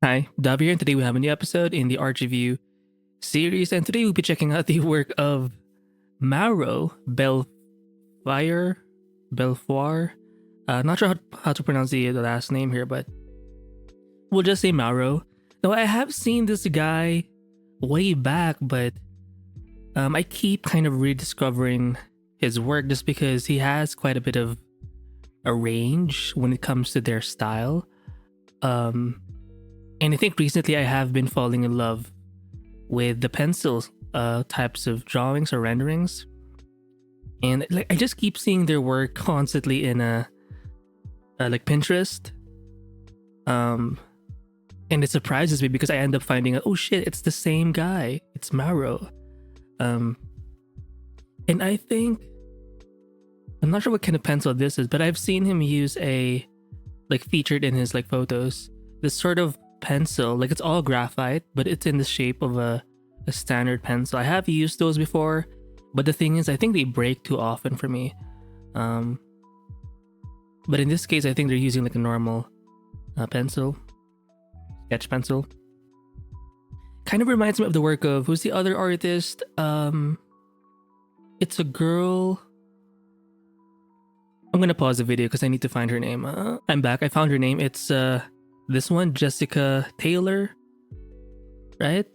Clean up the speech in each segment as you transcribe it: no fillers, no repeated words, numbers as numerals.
Hi, Dav here, and today we have a new episode in the art review series, and today we'll be checking out the work of Mauro Belfiore. Belfoire. Not sure how to pronounce the last name here, but we'll just say Mauro. Now, I have seen this guy way back, but I keep kind of rediscovering his work just because he has quite a bit of a range when it comes to their style. And I think recently I have been falling in love with the pencil types of drawings or renderings. And like I just keep seeing their work constantly in like Pinterest. And it surprises me because I end up finding out, oh shit, it's the same guy. It's Mauro. And I think I'm not sure what kind of pencil this is, but I've seen him use like featured in his like photos, this sort of pencil, like it's all graphite, but it's in the shape of a standard pencil. I have used those before, but the thing is, I think they break too often for me. But in this case, I think they're using like a normal pencil, sketch pencil. Kind of reminds me of the work of, who's the other artist? It's a girl. I'm gonna pause the video because I need to find her name. I'm back. I found her name. It's this one, Jessica Taylor, right?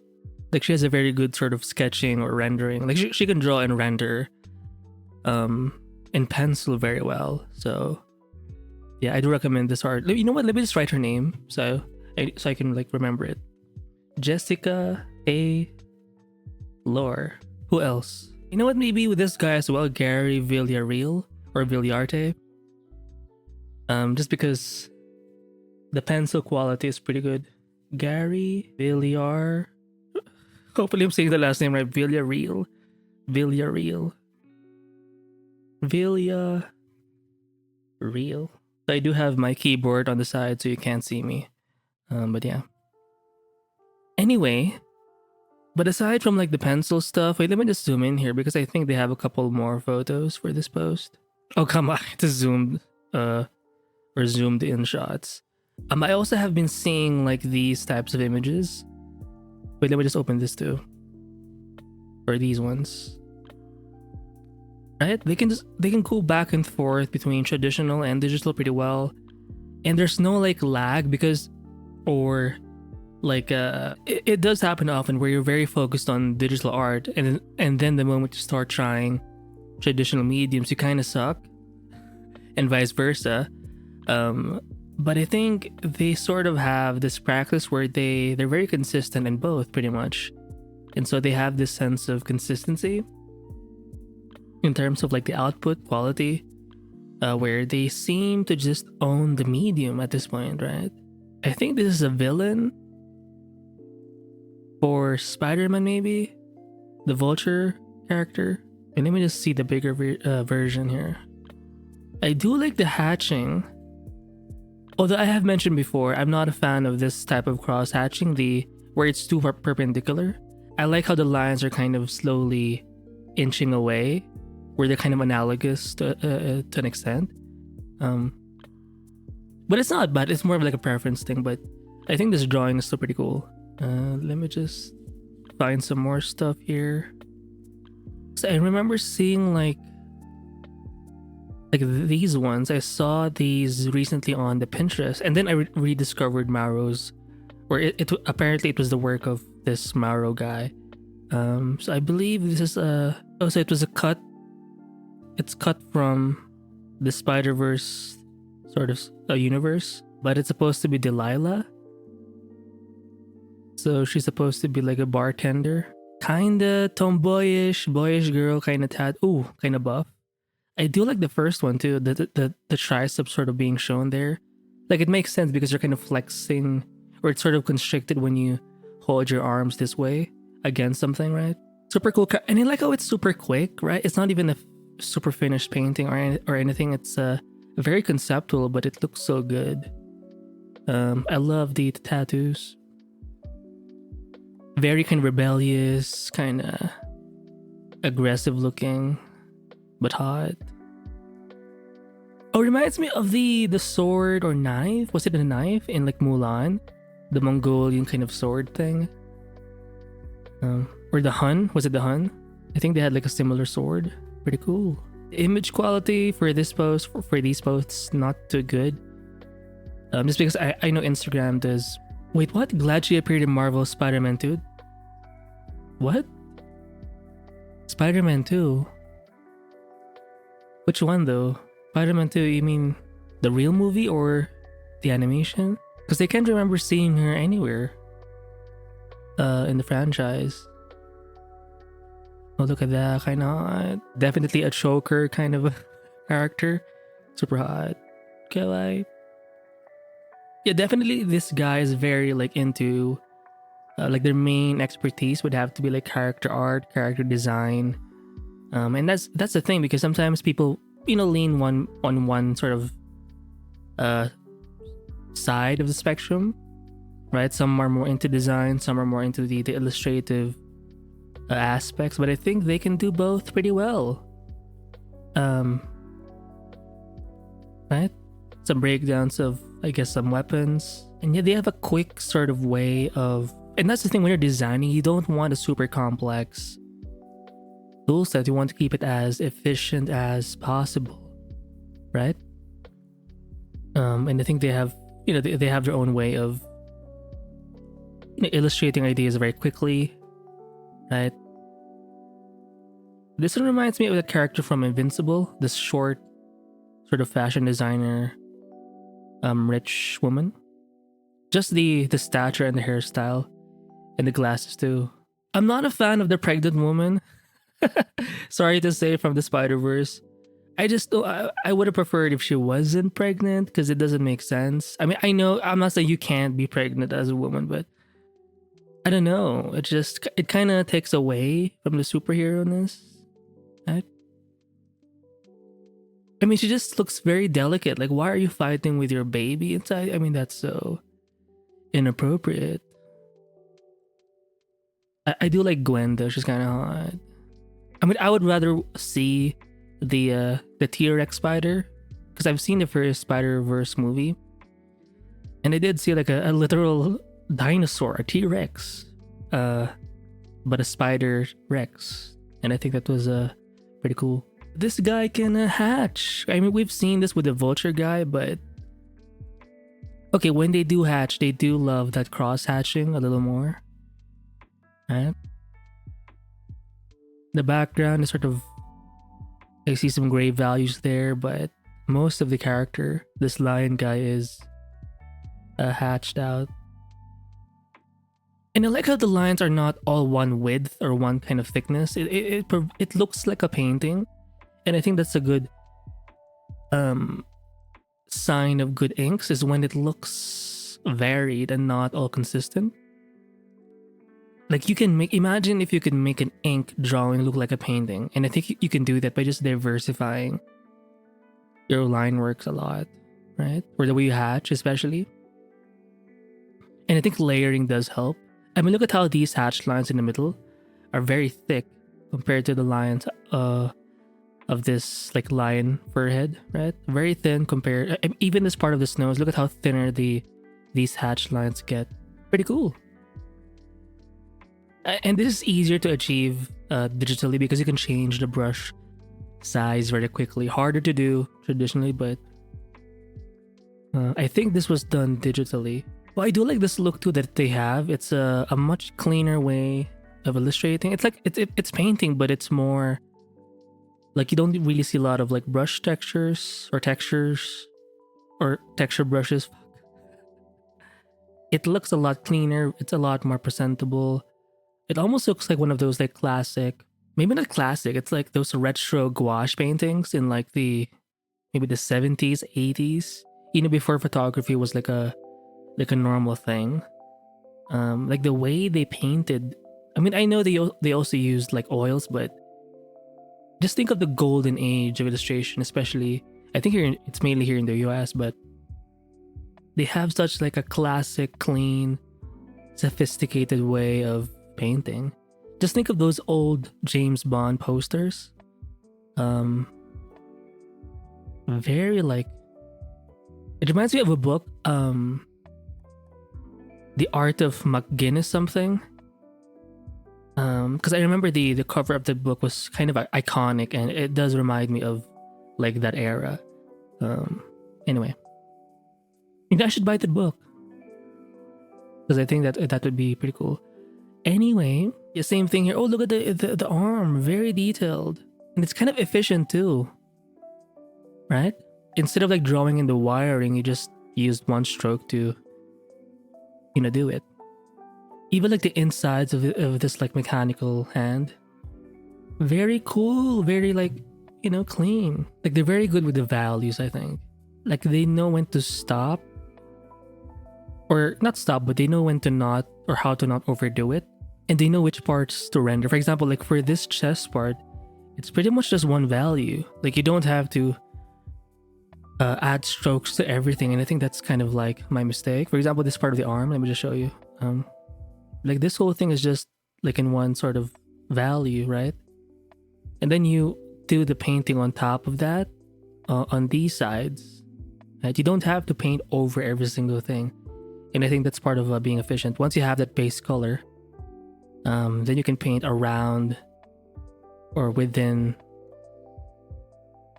Like she has a very good sort of sketching or rendering. Like she can draw and render in pencil very well. So yeah, I do recommend this art. You know what? Let me just write her name so I can like remember it. Jessica A. Lore. Who else? You know what? Maybe with this guy as well, Gary Villarreal or Villarte. Just because the pencil quality is pretty good. Gary Villar. Hopefully I'm saying the last name right. Villarreal. Villarreal. Villarreal. I do have my keyboard on the side so you can't see me. But yeah. Anyway, but aside from like the pencil stuff, wait, let me just zoom in here because I think they have a couple more photos for this post. Oh, come on. It's zoomed or zoomed in shots. I also have been seeing like these types of images. Wait, let me just open this too. Or these ones. Right? They can go back and forth between traditional and digital pretty well. And there's no like lag because or like it does happen often where you're very focused on digital art and then the moment you start trying traditional mediums you kind of suck and vice versa. But I think they sort of have this practice where they're very consistent in both pretty much. And so they have this sense of consistency in terms of like the output quality, where they seem to just own the medium at this point, right? I think this is a villain for Spider-Man maybe? The Vulture character. And let me just see the bigger version here. I do like the hatching. Although I have mentioned before, I'm not a fan of this type of cross hatching, where it's too perpendicular. I like how the lines are kind of slowly inching away, where they're kind of analogous to an extent. But it's not bad. It's more of like a preference thing. But I think this drawing is still pretty cool. Let me just find some more stuff here. So I remember seeing like these ones. I saw these recently on the Pinterest, and then I rediscovered Mauro's, where apparently it was the work of this Mauro guy. So I believe this is so it was a cut. It's cut from the Spider-Verse sort of a universe, but it's supposed to be Delilah. So she's supposed to be like a bartender, kinda tomboyish, boyish girl, kinda kinda buff. I do like the first one too, the tricep sort of being shown there. Like it makes sense because you're kind of flexing, or it's sort of constricted when you hold your arms this way against something, right? Super cool. And I like how it's super quick, right? It's not even a super finished painting or anything. It's very conceptual, but it looks so good. I love the tattoos. Very kind of rebellious, kind of aggressive looking, but hot. Oh, reminds me of the sword or knife. Was it a knife in like Mulan? the Mongolian kind of sword thing. Or the Hun, was it the Hun? I think they had like a similar sword. Pretty cool. Image quality for this post, for these posts, not too good. Just because I know Instagram does. Wait, what? Glad she appeared in Marvel's Spider-Man 2. What? Spider-Man 2? Which one though? Spider-Man 2, you mean the real movie or the animation? Because I can't remember seeing her anywhere in the franchise. Oh, look at that. Kind of hot. Definitely a choker kind of a character. Super hot. Okay, like... Yeah, definitely this guy is very like into... like their main expertise would have to be like character art, character design. And that's the thing, because sometimes people, lean on one sort of side of the spectrum, right? Some are more into design, some are more into the illustrative aspects, but I think they can do both pretty well. Right? Some breakdowns of, I guess, some weapons, and yeah, they have a quick sort of way of, and that's the thing when you're designing, you don't want a super complex tool set. You want to keep it as efficient as possible, right? And I think they have, they have their own way of illustrating ideas very quickly, right? This one reminds me of the character from Invincible, this short sort of fashion designer, rich woman. Just the stature and the hairstyle and the glasses too. I'm not a fan of the pregnant woman. Sorry to say, from the Spider-Verse. I would have preferred if she wasn't pregnant, because it doesn't make sense. I mean, I know I'm not saying you can't be pregnant as a woman, but I don't know. It kind of takes away from the superhero-ness. Right? I mean, she just looks very delicate. Like, why are you fighting with your baby inside? I mean, that's so inappropriate. I do like Gwen though. She's kind of hot. I mean, I would rather see the T-Rex spider, because I've seen the first Spider-Verse movie, and I did see like a literal dinosaur, a T-Rex, but a spider Rex, and I think that was pretty cool. This guy can hatch. I mean, we've seen this with the vulture guy, but okay, when they do hatch, they do love that cross hatching a little more, right? The background is sort of, I see some gray values there, but most of the character, this lion guy, is hatched out. And I like how the lines are not all one width or one kind of thickness. It looks like a painting, and I think that's a good sign of good inks, is when it looks varied and not all consistent. Like, imagine if you could make an ink drawing look like a painting, and I think you can do that by just diversifying your line works a lot, right? Or the way you hatch, especially. And I think layering does help. I mean, look at how these hatched lines in the middle are very thick compared to the lines of this like lion forehead, right? Very thin compared. Even this part of the nose, look at how thinner these hatched lines get. Pretty cool. And this is easier to achieve digitally, because you can change the brush size very quickly. Harder to do traditionally, but I think this was done digitally. Well, I do like this look too that they have. It's a much cleaner way of illustrating. It's like it's painting, but it's more like you don't really see a lot of like brush texture brushes. It looks a lot cleaner. It's a lot more presentable. It almost looks like one of those like classic, maybe not classic, it's like those retro gouache paintings in like maybe the 70s, 80s, before photography was like a normal thing. Like the way they painted. I mean, I know they also used like oils, but just think of the golden age of illustration, especially, I think it's mainly here in the US, but they have such like a classic, clean, sophisticated way of painting. Just think of those old James Bond posters. Very like, it reminds me of a book. The Art of McGinnis something. Because I remember the cover of the book was kind of iconic, and it does remind me of like that era. Anyway, maybe I should buy the book because I think that would be pretty cool. Anyway, the same thing here. Oh, look at the arm, very detailed, and it's kind of efficient too, right? Instead of like drawing in the wiring, you just used one stroke to, do it. Even like the insides of this like mechanical hand, very cool, very like, clean. Like they're very good with the values, I think. Like they know when to stop, or not stop, but they know when to not, or how to not overdo it. And they know which parts to render. For example, like for this chest part, it's pretty much just one value. Like you don't have to add strokes to everything. And I think that's kind of like my mistake. For example, this part of the arm, let me just show you. Like this whole thing is just like in one sort of value, right? And then you do the painting on top of that on these sides, right? You don't have to paint over every single thing. And I think that's part of being efficient. Once you have that base color, then you can paint around or within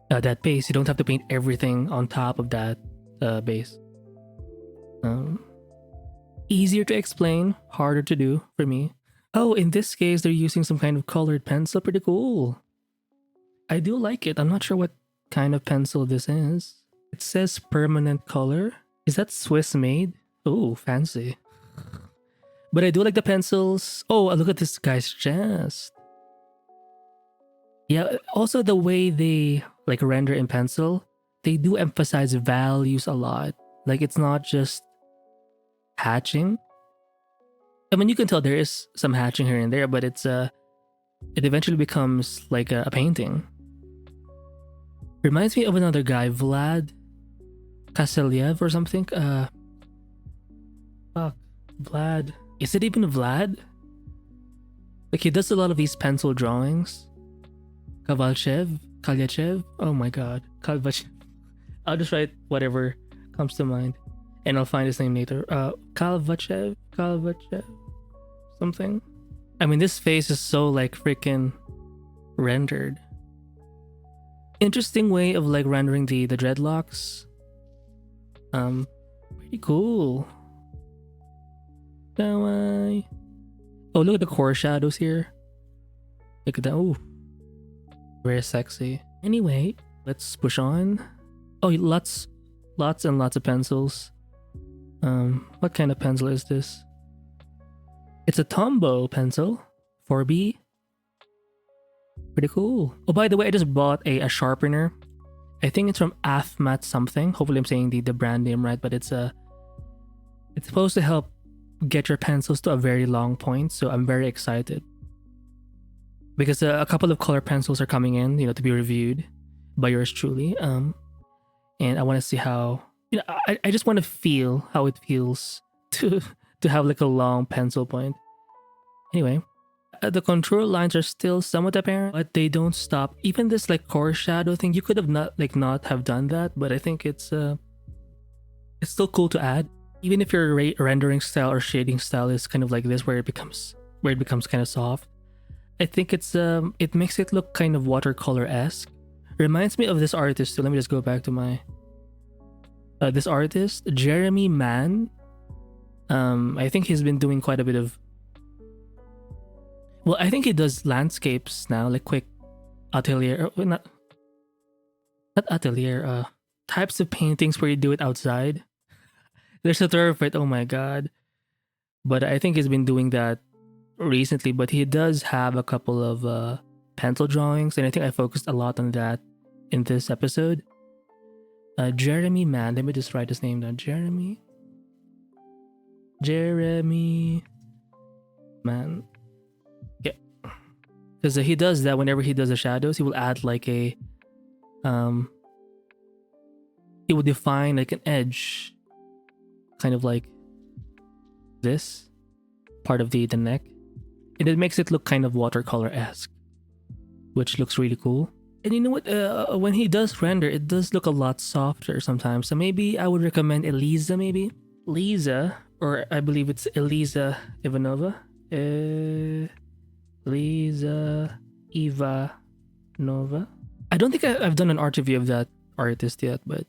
that base. You don't have to paint everything on top of that base. Easier to explain, harder to do for me. Oh, in this case, they're using some kind of colored pencil. Pretty cool. I do like it. I'm not sure what kind of pencil this is. It says permanent color. Is that Swiss made? Oh, fancy. But I do like the pencils. Oh, look at this guy's chest. Yeah, also the way they like render in pencil, they do emphasize values a lot. Like it's not just hatching. I mean, you can tell there is some hatching here and there, but it eventually becomes like a painting. Reminds me of another guy, Vlad Kaselyev or something. Vlad. Is it even Vlad? Like he does a lot of these pencil drawings. Kalvachev. Oh my god, Kalvachev. I'll just write whatever comes to mind, and I'll find his name later. Kalvachev, something. I mean, this face is so like freaking rendered. Interesting way of like rendering the dreadlocks. Pretty cool. Oh, look at the core shadows here. Look at that. Oh, very sexy. Anyway, let's push on. Oh, lots and lots of pencils. What kind of pencil is this? It's a Tombow pencil, 4B. Pretty cool. Oh, by the way, I just bought a sharpener. I think it's from Afmat something. Hopefully I'm saying the brand name right, but it's supposed to help get your pencils to a very long point, so I'm very excited. Because a couple of color pencils are coming in, to be reviewed by yours truly. And I want to see how, I just want to feel how it feels to have like a long pencil point. Anyway, the contour lines are still somewhat apparent, but they don't stop. Even this like core shadow thing, you could have not have done that, but I think it's still cool to add. Even if your rendering style or shading style is kind of like this, where it becomes kind of soft, I think it makes it look kind of watercolor-esque. Reminds me of this artist too. Let me just go back to my this artist, Jeremy Mann. I think he's been doing quite a bit of. Well, I think he does landscapes now, like quick atelier, not atelier. Types of paintings where you do it outside. There's a term for it. Oh my god! But I think he's been doing that recently. But he does have a couple of pencil drawings, and I think I focused a lot on that in this episode. Jeremy Mann. Let me just write his name down. Jeremy Mann. Yeah, because he does that whenever he does the shadows. He will add like a he will define like an edge, kind of like this part of the neck, and it makes it look kind of watercolor-esque, which looks really cool. And you know what, when he does render, it does look a lot softer sometimes, so maybe I would recommend Eliza. Maybe Eliza or I believe it's Eliza Ivanova. Eliza Ivanova. I don't think I've done an art review of that artist yet, but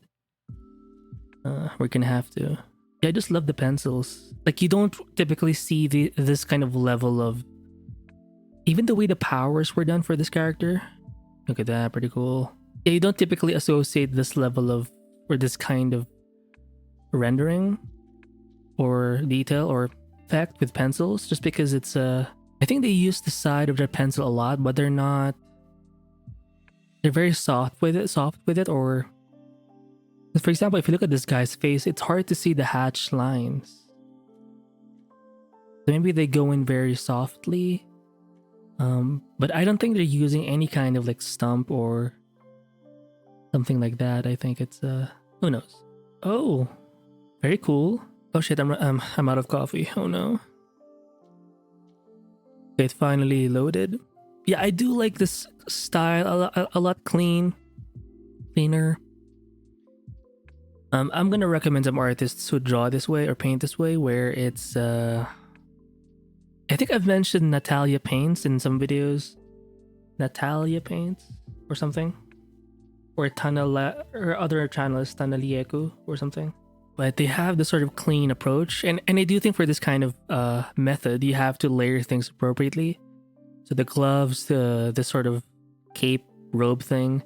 we're gonna have to. Yeah, I just love the pencils. Like, you don't typically see this kind of level of, even the way the powers were done for this character. Look at that, pretty cool. Yeah, you don't typically associate this level of, or this kind of rendering or detail or effect with pencils, just because it's I think they use the side of their pencil a lot, but they're very soft with it, or for example, if you look at this guy's face, it's hard to see the hatch lines. So maybe they go in very softly. But I don't think they're using any kind of like stump or something like that. I think it's who knows. Oh, very cool. Oh shit, I'm out of coffee. Oh no. Okay, it finally loaded. Yeah, I do like this style a lot cleaner. I'm gonna recommend some artists who draw this way or paint this way, where it's I think I've mentioned Nataliia paints in some videos. Nataliia paints or something, or or other channels, tanalieku or something. But they have this sort of clean approach, and I do think for this kind of method, you have to layer things appropriately. So the gloves, the sort of cape robe thing,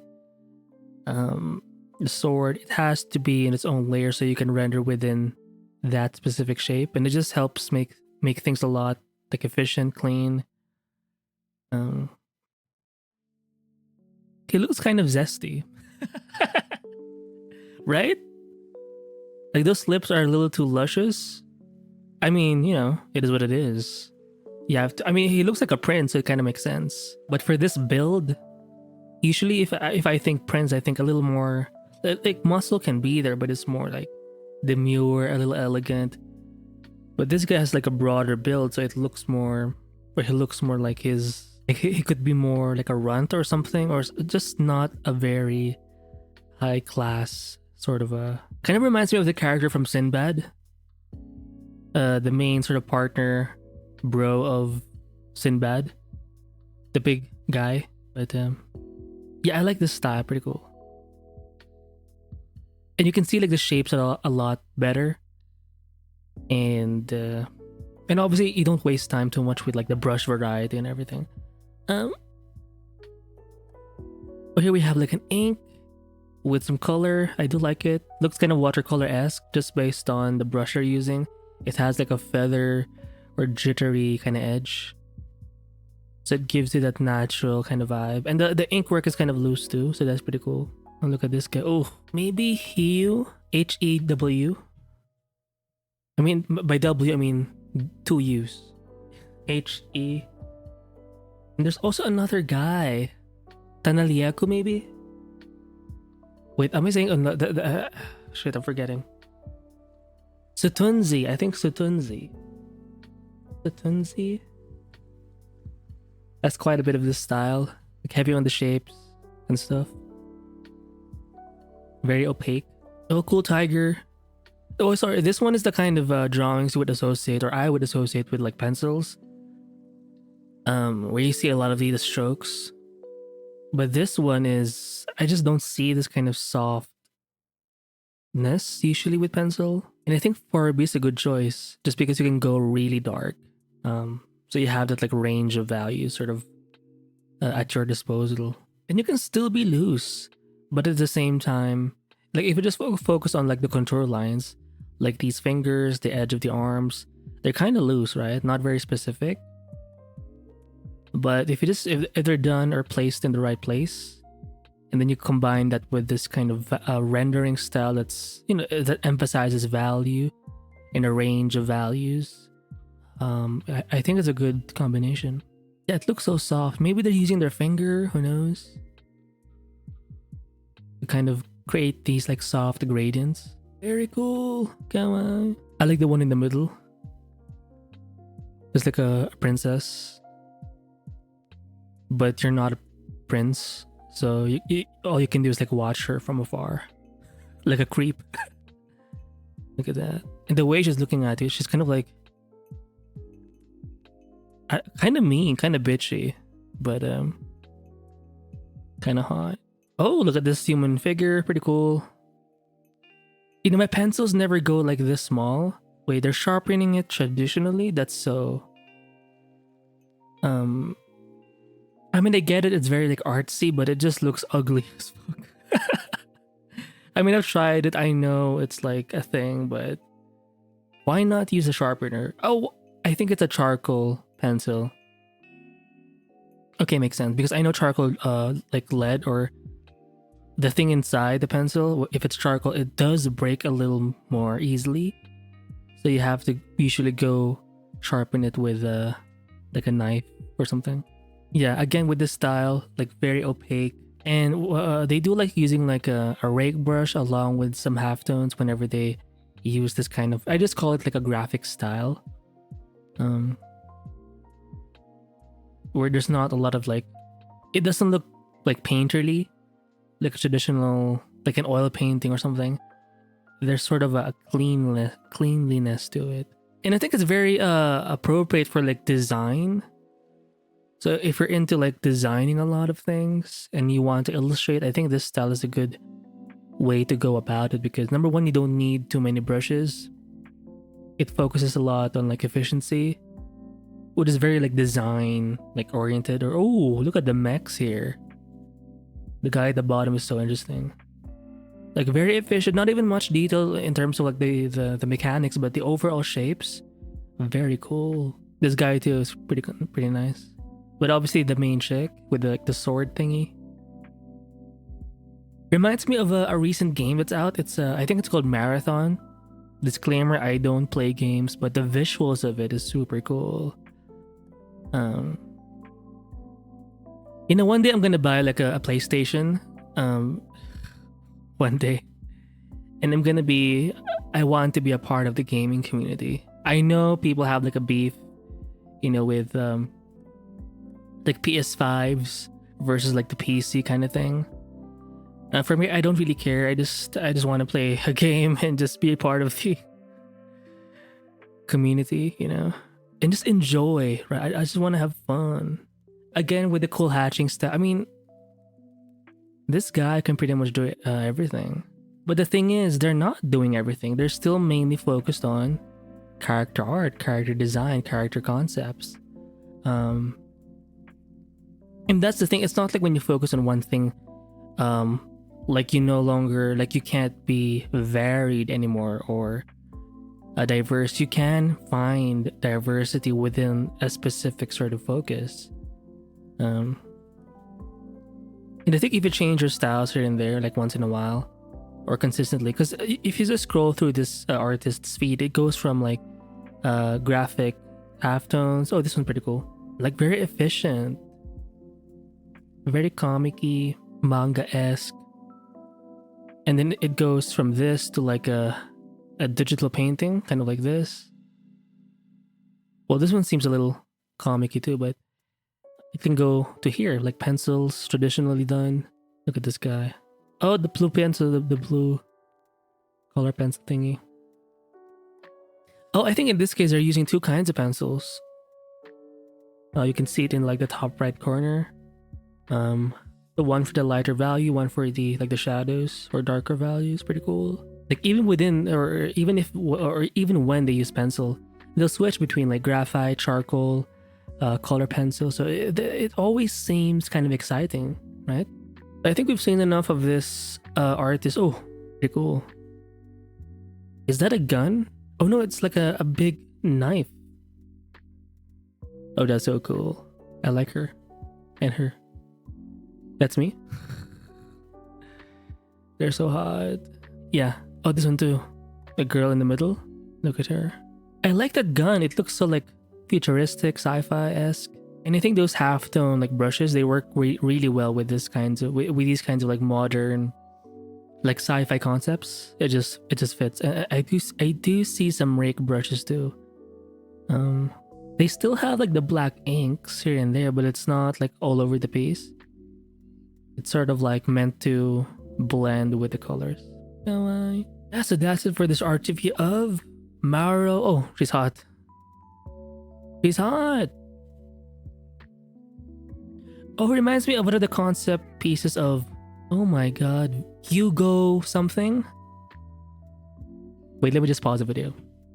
the sword, it has to be in its own layer so you can render within that specific shape, and it just helps make things a lot like efficient, clean. It looks kind of zesty, right? Like, those lips are a little too luscious. I mean, you know, it is what it is. You have to. I mean, he looks like a prince, so it kind of makes sense. But for this build, usually if I think prince, I think a little more like muscle can be there, but it's more like demure, a little elegant. But this guy has like a broader build, so it looks more, or he looks more like he could be more like a runt or something, or just not a very high class sort of a. Kind of reminds me of the character from Sinbad, the main sort of partner bro of Sinbad, the big guy. But yeah, I like this style, pretty cool. And you can see like the shapes are a lot better, and obviously you don't waste time too much with like the brush variety and everything. But here we have like an ink with some color. I do like it. Looks kind of watercolor-esque just based on the brush you're using. It has like a feather or jittery kind of edge, so it gives you that natural kind of vibe. And the ink work is kind of loose too, so that's pretty cool. Oh, look at this guy. Oh, maybe Hew, Hew. I mean, by W I mean 2 U's. He. And there's also another guy, Tanalieku maybe. Wait, am I saying shit? I'm forgetting. Xutunzi. I think Xutunzi. That's quite a bit of this style, like heavy on the shapes and stuff. Very opaque. Oh, cool tiger. Oh, sorry. This one is the kind of drawings you would associate, or I would associate with like pencils. Where you see a lot of these strokes. But this one is, I just don't see this kind of softness usually with pencil. And I think 4B is a good choice, just because you can go really dark. So you have that like range of values sort of at your disposal. And you can still be loose, but at the same time, like if you just focus on like the contour lines, like these fingers, the edge of the arms, they're kind of loose, right? Not very specific. But if they're done or placed in the right place, and then you combine that with this kind of rendering style that's, you know, that emphasizes value in a range of values, I think it's a good combination. Yeah, it looks so soft. Maybe they're using their finger, who knows? To kind of create these like soft gradients. Very cool. Come on. I like the one in the middle. It's like a princess, but you're not a prince, so all you can do is like watch her from afar, like a creep. Look at that. And the way she's looking at it, she's kind of like kind of mean, kind of bitchy, but kind of hot. Oh, look at this human figure, pretty cool. You know, my pencils never go like this small. Wait, they're sharpening it traditionally? That's so... I mean, I get it, it's very like artsy, but it just looks ugly as fuck. I mean, I've tried it, I know it's like a thing, but why not use a sharpener? Oh, I think it's a charcoal pencil. Okay, makes sense, because I know charcoal, like lead or the thing inside the pencil, if it's charcoal, it does break a little more easily. So you have to usually go sharpen it with like a knife or something. Yeah, again with this style, like very opaque. And they do like using like a rake brush along with some halftones whenever they use this kind of, I just call it like a graphic style. Where there's not a lot of like, it doesn't look like painterly, like a traditional, like an oil painting or something. There's sort of a cleanliness to it. And I think it's very appropriate for like design. So if you're into like designing a lot of things and you want to illustrate, I think this style is a good way to go about it, because number one, you don't need too many brushes. It focuses a lot on like efficiency, which is very like design like oriented. Or oh, look at the mechs here. The guy at the bottom is so interesting. Like very efficient, not even much detail in terms of like the mechanics, but the overall shapes, very cool. This guy too is pretty nice. But obviously the main chick with the sword thingy reminds me of a recent game that's out. It's I think it's called Marathon. Disclaimer, I don't play games, but the visuals of it is super cool. You know, one day I'm gonna buy like a PlayStation. One day. And I want to be a part of the gaming community. I know people have like a beef, you know, with like PS5s versus like the PC kind of thing. For me, I don't really care. I just want to play a game and just be a part of the community, you know, and just enjoy, right? I just want to have fun. Again, with the cool hatching stuff. I mean, this guy can pretty much do everything. But the thing is, they're not doing everything. They're still mainly focused on character art, character design, character concepts. And that's the thing. It's not like when you focus on one thing, like you no longer, like you can't be varied anymore or diverse. You can find diversity within a specific sort of focus. And I think if you change your styles here and there, like once in a while or consistently, because if you just scroll through this artist's feed, it goes from like graphic halftones. Oh, this one's pretty cool. Like very efficient, very comic-y, manga-esque. And then it goes from this to like a digital painting, kind of like this. Well, this one seems a little comic-y too, but it can go to here, like pencils, traditionally done. Look at this guy. Oh, the blue pencil, the blue color pencil thingy. Oh, I think in this case they're using two kinds of pencils. You can see it in like the top right corner. The one for the lighter value, one for the like the shadows or darker values. Pretty cool. Like even within, or even when they use pencil, they'll switch between like graphite, charcoal, color pencil. So it always seems kind of exciting, right? I think we've seen enough of this artist. Oh, pretty cool. Is that a gun? Oh no, it's like a big knife. Oh, that's so cool. I like her. And her. That's me. They're so hot. Yeah. Oh, this one too. The girl in the middle. Look at her. I like that gun. It looks so like futuristic, sci-fi-esque. And I think those halftone like brushes, they work really well with these kinds of like modern, like sci-fi concepts. It just fits. And I do see some rake brushes too. They still have like the black inks here and there, but it's not like all over the piece. It's sort of like meant to blend with the colors. Yeah, so that's it for this art review of Mauro. Oh, she's hot. She's hot. Oh, it reminds me of one of the concept pieces of, oh my god, Hugo something. Wait, let me just pause the video.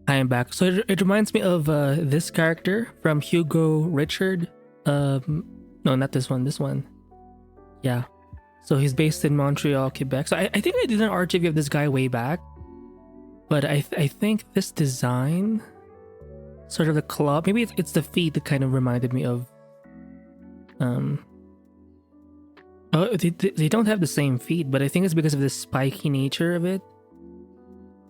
I am back. So it reminds me of this character from Hugo Richard. No, not this one. This one. Yeah. So he's based in Montreal, Quebec. So I think I did an art review of this guy way back. But I think this design, sort of the claw, maybe it's the feet that kind of reminded me of. Oh, they don't have the same feet, but I think it's because of the spiky nature of it.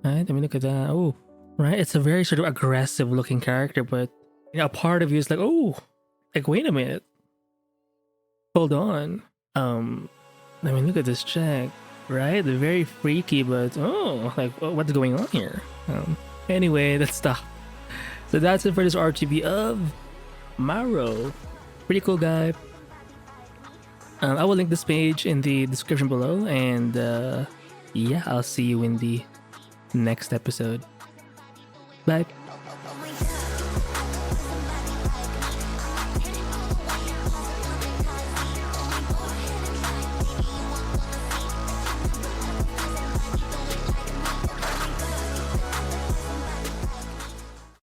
Right? I mean, look at that. Oh, right. It's a very sort of aggressive looking character, but you know, a part of you is like, oh, like wait a minute, hold on. I mean, look at this check. Right? They're very freaky, but oh, like what's going on here? Anyway, that's stuff. So that's it for this RGB of Mauro. Pretty cool guy. I will link this page in the description below, and yeah, I'll see you in the next episode. Bye.